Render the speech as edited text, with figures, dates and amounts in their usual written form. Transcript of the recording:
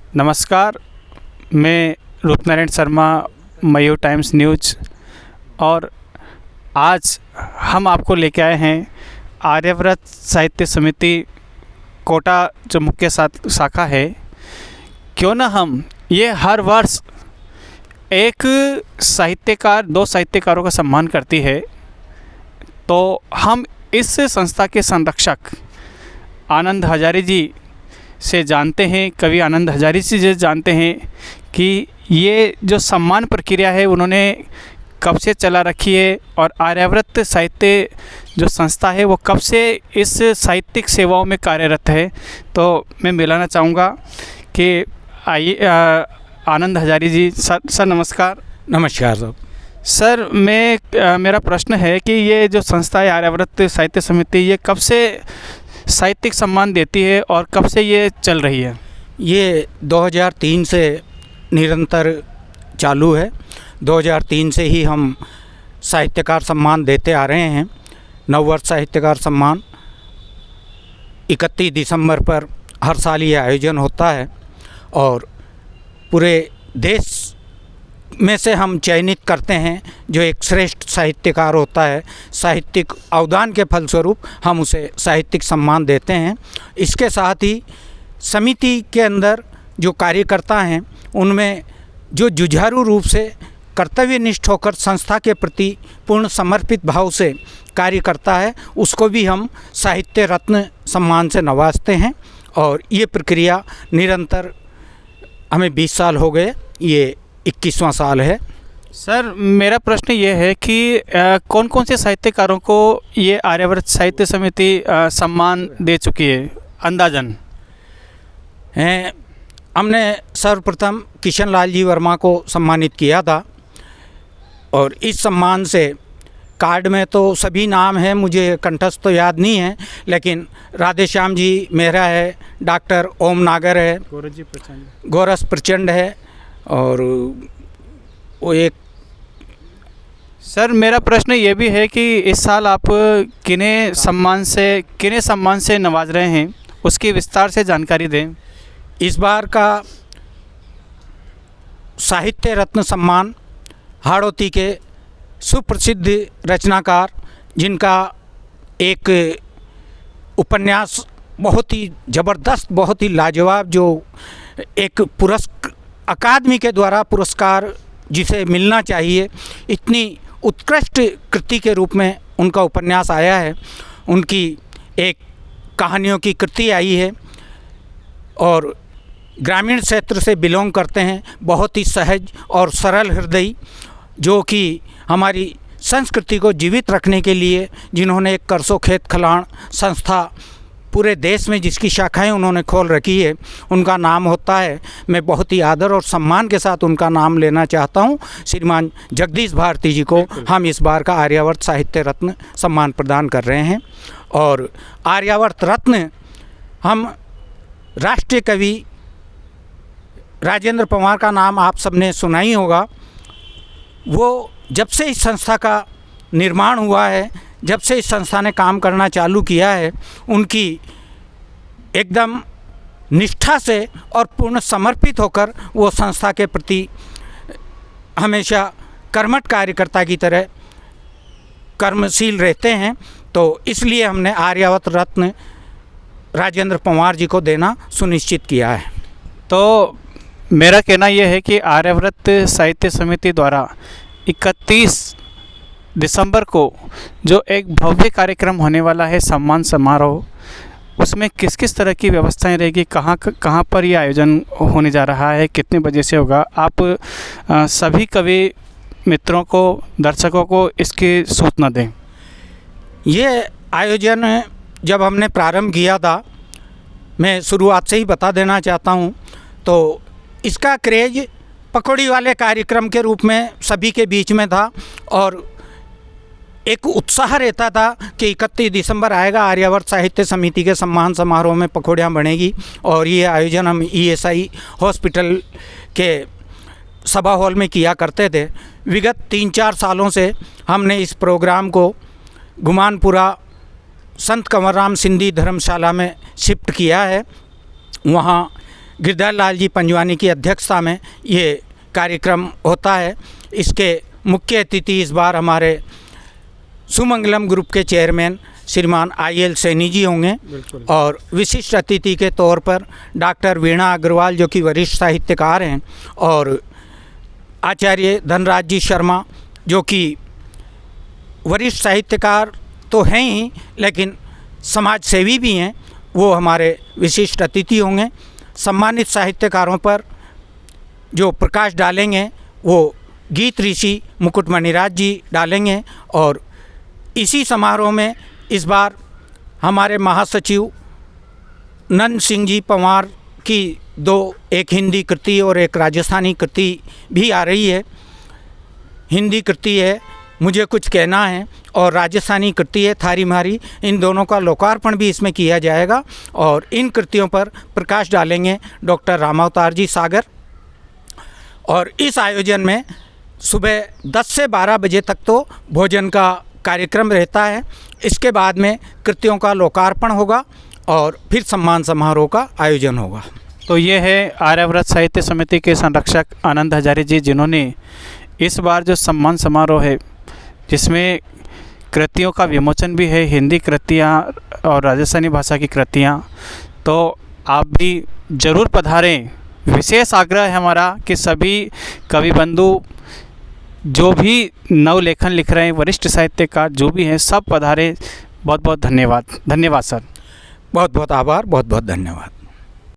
नमस्कार, मैं रूपनारायण शर्मा, मयूर times news. और आज हम आपको लेके आए हैं आर्यव्रत साहित्य समिति कोटा जो मुख्य शाखा है। क्यों ना हम ये हर वर्ष एक साहित्यकार, दो साहित्यकारों का सम्मान करती है, तो हम इस संस्था के संरक्षक आनंद हजारी जी से जानते हैं, कवि आनंद हजारी से जानते हैं कि ये जो सम्मान प्रक्रिया है उन्होंने कब से चला रखी है और आर्यावर्त साहित्य जो संस्था है वो कब से इस साहित्यिक सेवाओं में कार्यरत है। तो मैं मिलाना चाहूँगा कि आइए आनंद हजारी जी। सर नमस्कार। नमस्कार सर, मेरा प्रश्न है कि ये जो संस्था है आर्यावर्त साहित्य समिति, ये कब से साहित्यिक सम्मान देती है और कब से ये चल रही है? ये 2003 से निरंतर चालू है। 2003 से ही हम साहित्यकार सम्मान देते आ रहे हैं। नववर्ष साहित्यकार सम्मान 31 दिसंबर पर हर साल ये आयोजन होता है और पूरे देश में से हम चयनित करते हैं जो एक श्रेष्ठ साहित्यकार होता है। साहित्यिक अवदान के फलस्वरूप हम उसे साहित्यिक सम्मान देते हैं। इसके साथ ही समिति के अंदर जो कार्यकर्ता हैं उनमें जो जुझारू रूप से कर्तव्यनिष्ठ होकर संस्था के प्रति पूर्ण समर्पित भाव से कार्य करता है, उसको भी हम साहित्य रत्न सम्मान से नवाजते हैं। और ये प्रक्रिया निरंतर हमें 20 साल हो गए, ये 21वां साल है। सर, मेरा प्रश्न ये है कि कौन कौन से साहित्यकारों को ये आर्यावर्त साहित्य समिति सम्मान दे चुकी है अंदाजन? हमने सर्वप्रथम किशन लाल जी वर्मा को सम्मानित किया था और इस सम्मान से कार्ड में तो सभी नाम हैं, मुझे कंठस्थ तो याद नहीं है, लेकिन राधेश्याम जी मेहरा है, डॉक्टर ओम नागर है, गोरस प्रचंड है और वो एक। सर, मेरा प्रश्न ये भी है कि इस साल आप किन्हें सम्मान से नवाज रहे हैं, उसकी विस्तार से जानकारी दें। इस बार का साहित्य रत्न सम्मान हाड़ौती के सुप्रसिद्ध रचनाकार, जिनका एक उपन्यास बहुत ही ज़बरदस्त, बहुत ही लाजवाब, जो एक अकादमी के द्वारा पुरस्कार जिसे मिलना चाहिए, इतनी उत्कृष्ट कृति के रूप में उनका उपन्यास आया है। उनकी एक कहानियों की कृति आई है और ग्रामीण क्षेत्र से बिलोंग करते हैं, बहुत ही सहज और सरल हृदयी, जो कि हमारी संस्कृति को जीवित रखने के लिए जिन्होंने एक करसो खेत खलान संस्था पूरे देश में जिसकी शाखाएं उन्होंने खोल रखी है, उनका नाम होता है, मैं बहुत ही आदर और सम्मान के साथ उनका नाम लेना चाहता हूं, श्रीमान जगदीश भारती जी को हम इस बार का आर्यावर्त साहित्य रत्न सम्मान प्रदान कर रहे हैं। और आर्यावर्त रत्न हम राष्ट्रीय कवि राजेंद्र पंवार का नाम आप सबने सुना ही होगा। वो जब से इस संस्था का निर्माण हुआ है, जब से इस संस्था ने काम करना चालू किया है, उनकी एकदम निष्ठा से और पूर्ण समर्पित होकर वो संस्था के प्रति हमेशा कर्मठ कार्यकर्ता की तरह कर्मशील रहते हैं। तो इसलिए हमने आर्यावर्त रत्न राजेंद्र पंवार जी को देना सुनिश्चित किया है। तो मेरा कहना यह है कि आर्यावर्त साहित्य समिति द्वारा 31 दिसंबर को जो एक भव्य कार्यक्रम होने वाला है, सम्मान समारोह, उसमें किस किस तरह की व्यवस्थाएं रहेगी, कहाँ पर ये आयोजन होने जा रहा है, कितने बजे से होगा, आप सभी कवि मित्रों को, दर्शकों को इसकी सूचना दें। ये आयोजन जब हमने प्रारंभ किया था, मैं शुरुआत से ही बता देना चाहता हूँ, तो इसका क्रेज पकौड़ी वाले कार्यक्रम के रूप में सभी के बीच में था और एक उत्साह रहता था कि 31 दिसंबर आएगा, आर्यावर्त साहित्य समिति के सम्मान समारोह में पकौड़ियाँ बनेगी। और ये आयोजन हम ESI हॉस्पिटल के सभा हॉल में किया करते थे। विगत 3-4 सालों से हमने इस प्रोग्राम को गुमानपुरा संत कंवरराम सिंधी धर्मशाला में शिफ्ट किया है। वहाँ गिरधर लाल जी पंजवानी की अध्यक्षता में ये कार्यक्रम होता है। इसके मुख्य अतिथि इस बार हमारे सुमंगलम ग्रुप के चेयरमैन श्रीमान IL सैनी जी होंगे और विशिष्ट अतिथि के तौर पर डॉक्टर वीणा अग्रवाल जो कि वरिष्ठ साहित्यकार हैं और आचार्य धनराज जी शर्मा जो कि वरिष्ठ साहित्यकार तो हैं ही लेकिन समाज सेवी भी हैं, वो हमारे विशिष्ट अतिथि होंगे। सम्मानित साहित्यकारों पर जो प्रकाश डालेंगे वो गीत ऋषि मुकुटमणिराज जी डालेंगे और इसी समारोह में इस बार हमारे महासचिव नंद सिंह जी पंवार की एक हिंदी कृति और एक राजस्थानी कृति भी आ रही है। हिंदी कृति है मुझे कुछ कहना है और राजस्थानी कृति है थारी मारी। इन दोनों का लोकार्पण भी इसमें किया जाएगा और इन कृतियों पर प्रकाश डालेंगे डॉक्टर रामावतार जी सागर। और इस आयोजन में सुबह 10 से 12 बजे तक तो भोजन का कार्यक्रम रहता है। इसके बाद में कृतियों का लोकार्पण होगा और फिर सम्मान समारोह का आयोजन होगा। तो ये है आर्यव्रत साहित्य समिति के संरक्षक आनंद हजारे जी, जिन्होंने इस बार जो सम्मान समारोह है जिसमें कृतियों का विमोचन भी है, हिंदी कृतियाँ और राजस्थानी भाषा की कृतियाँ, तो आप भी ज़रूर पधारें। विशेष आग्रह है हमारा कि सभी कवि बंधु जो भी नव लेखन लिख रहे हैं, वरिष्ठ साहित्यकार जो भी हैं, सब पधारें। बहुत बहुत धन्यवाद। धन्यवाद सर। बहुत बहुत आभार, बहुत बहुत धन्यवाद।